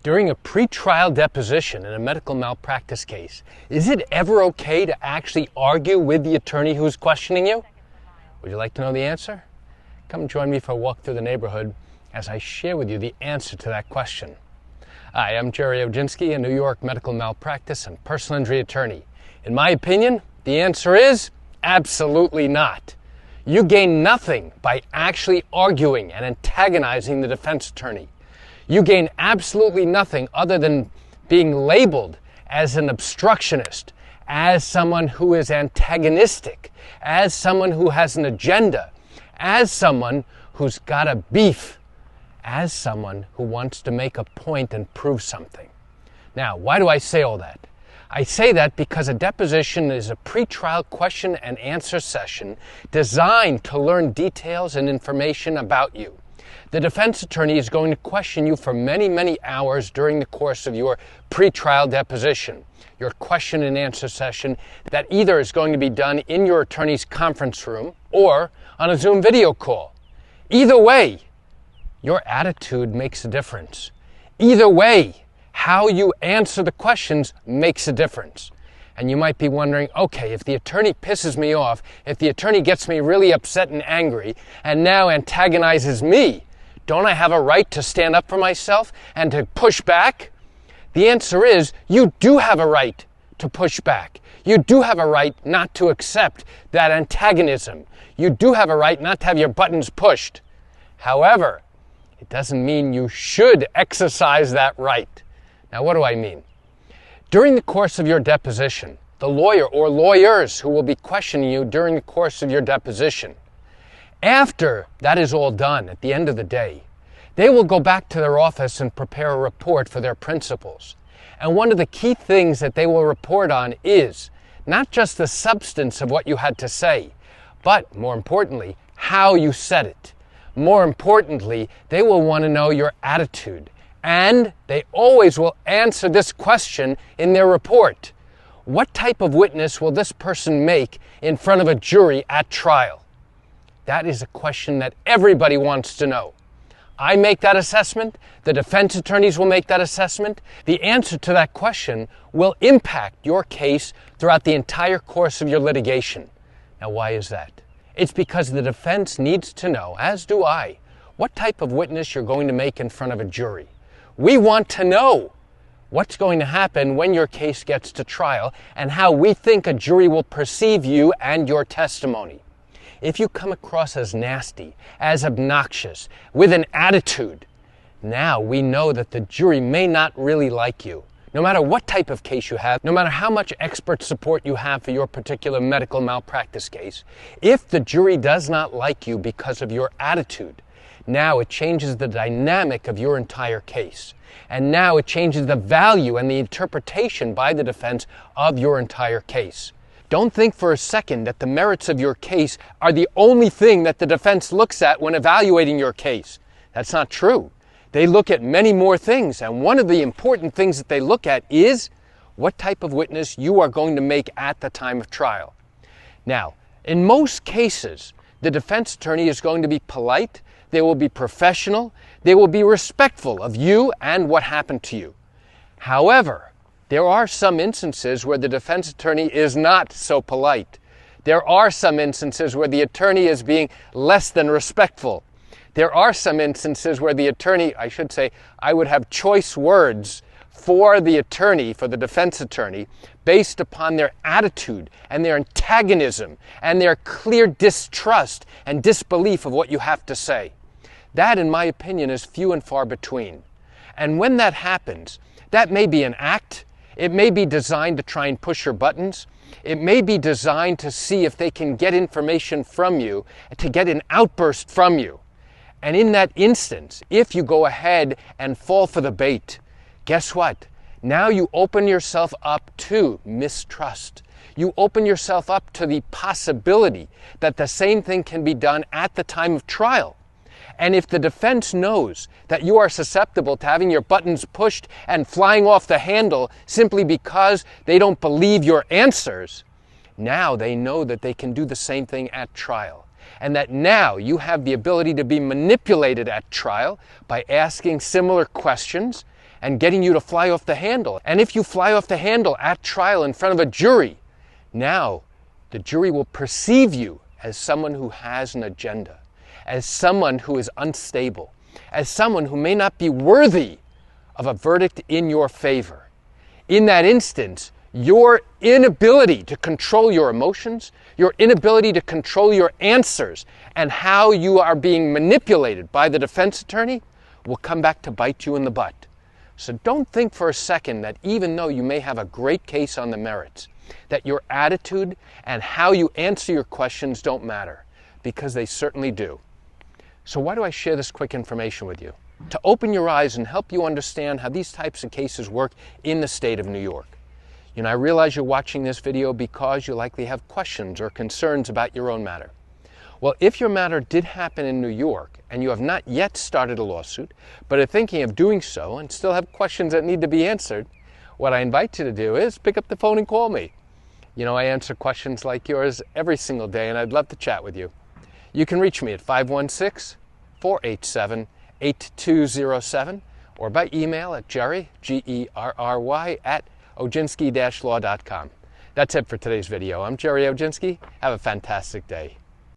During a pretrial deposition in a medical malpractice case, is it ever okay to actually argue with the attorney who's questioning you? Would you like to know the answer? Come join me for a walk through the neighborhood as I share with you the answer to that question. Hi, I'm Gerry Oginski, a New York medical malpractice and personal injury attorney. In my opinion, the answer is absolutely not. You gain nothing by actually arguing and antagonizing the defense attorney. You gain absolutely nothing other than being labeled as an obstructionist, as someone who is antagonistic, as someone who has an agenda, as someone who's got a beef, as someone who wants to make a point and prove something. Now, why do I say all that? I say that because a deposition is a pretrial question and answer session designed to learn details and information about you. The defense attorney is going to question you for many, many hours during the course of your pretrial deposition, your question and answer session that either is going to be done in your attorney's conference room or on a Zoom video call. Either way, your attitude makes a difference. Either way, how you answer the questions makes a difference. And you might be wondering, okay, if the attorney pisses me off, if the attorney gets me really upset and angry, and now antagonizes me, don't I have a right to stand up for myself and to push back? The answer is, you do have a right to push back. You do have a right not to accept that antagonism. You do have a right not to have your buttons pushed. However, it doesn't mean you should exercise that right. Now, what do I mean? During the course of your deposition, the lawyer or lawyers who will be questioning you during the course of your deposition, after that is all done, at the end of the day, they will go back to their office and prepare a report for their principals. And one of the key things that they will report on is not just the substance of what you had to say, but more importantly, how you said it. More importantly, they will want to know your attitude. And they always will answer this question in their report. What type of witness will this person make in front of a jury at trial? That is a question that everybody wants to know. I make that assessment. The defense attorneys will make that assessment. The answer to that question will impact your case throughout the entire course of your litigation. Now, why is that? It's because the defense needs to know, as do I, what type of witness you're going to make in front of a jury. We want to know what's going to happen when your case gets to trial and how we think a jury will perceive you and your testimony. If you come across as nasty, as obnoxious, with an attitude, now we know that the jury may not really like you. No matter what type of case you have, no matter how much expert support you have for your particular medical malpractice case, if the jury does not like you because of your attitude, now it changes the dynamic of your entire case. And now it changes the value and the interpretation by the defense of your entire case. Don't think for a second that the merits of your case are the only thing that the defense looks at when evaluating your case. That's not true. They look at many more things, and one of the important things that they look at is what type of witness you are going to make at the time of trial. Now, in most cases, the defense attorney is going to be polite, they will be professional, they will be respectful of you and what happened to you. However, there are some instances where the defense attorney is not so polite. There are some instances where the attorney is being less than respectful. There are some instances where the attorney, I would have choice words for the attorney, for the defense attorney, based upon their attitude and their antagonism and their clear distrust and disbelief of what you have to say. That, in my opinion, is few and far between. And when that happens, that may be an act. It may be designed to try and push your buttons. It may be designed to see if they can get information from you, to get an outburst from you. And in that instance, if you go ahead and fall for the bait, guess what? Now you open yourself up to mistrust. You open yourself up to the possibility that the same thing can be done at the time of trial. And if the defense knows that you are susceptible to having your buttons pushed and flying off the handle simply because they don't believe your answers, now they know that they can do the same thing at trial. And that now you have the ability to be manipulated at trial by asking similar questions and getting you to fly off the handle. And if you fly off the handle at trial in front of a jury, now the jury will perceive you as someone who has an agenda, as someone who is unstable, as someone who may not be worthy of a verdict in your favor. In that instance, your inability to control your emotions, your inability to control your answers, and how you are being manipulated by the defense attorney will come back to bite you in the butt. So don't think for a second that even though you may have a great case on the merits, that your attitude and how you answer your questions don't matter, because they certainly do. So why do I share this quick information with you? To open your eyes and help you understand how these types of cases work in the state of New York. You know, I realize you're watching this video because you likely have questions or concerns about your own matter. Well, if your matter did happen in New York and you have not yet started a lawsuit, but are thinking of doing so and still have questions that need to be answered, what I invite you to do is pick up the phone and call me. You know, I answer questions like yours every single day, and I'd love to chat with you. You can reach me at 516-487-8207 or by email at Gerry, Gerry, at Oginski-law.com. That's it for today's video. I'm Gerry Oginski. Have a fantastic day.